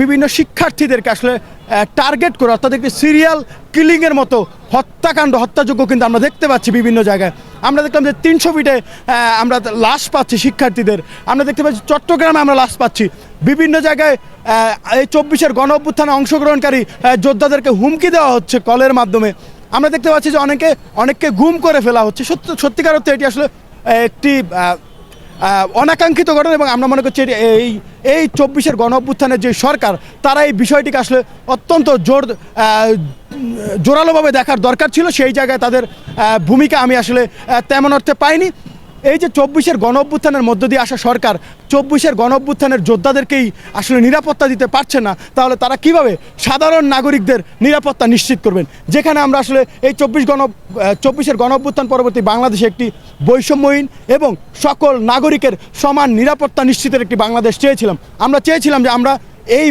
বিভিন্ন শিক্ষার্থীদেরকে আসলে টার্গেট করে অর্থাৎ একটি সিরিয়াল কিলিংয়ের মতো হত্যাকাণ্ড হত্যাযোগ্য কিন্তু আমরা দেখতে পাচ্ছি বিভিন্ন জায়গায়। আমরা দেখলাম যে 300 ফিটে আমরা লাশ পাচ্ছি শিক্ষার্থীদের, আমরা দেখতে পাচ্ছি চট্টগ্রামে আমরা লাশ পাচ্ছি, বিভিন্ন জায়গায় এই 24-এর গণ অভ্যুত্থানে অংশগ্রহণকারী যোদ্ধাদেরকে হুমকি দেওয়া হচ্ছে কলের মাধ্যমে। আমরা দেখতে পাচ্ছি যে অনেককে গুম করে ফেলা হচ্ছে। সত্যিকার অর্থে এটি আসলে একটি অনাকাঙ্ক্ষিত ঘটনা এবং আমরা মনে করছি এই 24-এর গণ অভ্যুত্থানের যে সরকার তারা এই বিষয়টিকে আসলে অত্যন্ত জোরালোভাবে দেখার দরকার ছিল। সেই জায়গায় তাদের ভূমিকা আমি আসলে তেমন অর্থে পাইনি। এই যে 24-এর গণ অভ্যুত্থানের মধ্য দিয়ে আসা সরকার 24-এর গণ অভ্যুত্থানের যোদ্ধাদেরকেই আসলে নিরাপত্তা দিতে পারছে না, তাহলে তারা কিভাবে সাধারণ নাগরিকদের নিরাপত্তা নিশ্চিত করবেন? যেখানে আমরা আসলে এই 24-এর গণ অভ্যুত্থান পরবর্তী বাংলাদেশে একটি বৈষম্যহীন এবং সকল নাগরিকের সমান নিরাপত্তা নিশ্চিতের একটি বাংলাদেশ চেয়েছিলাম। আমরা চেয়েছিলাম যে আমরা এই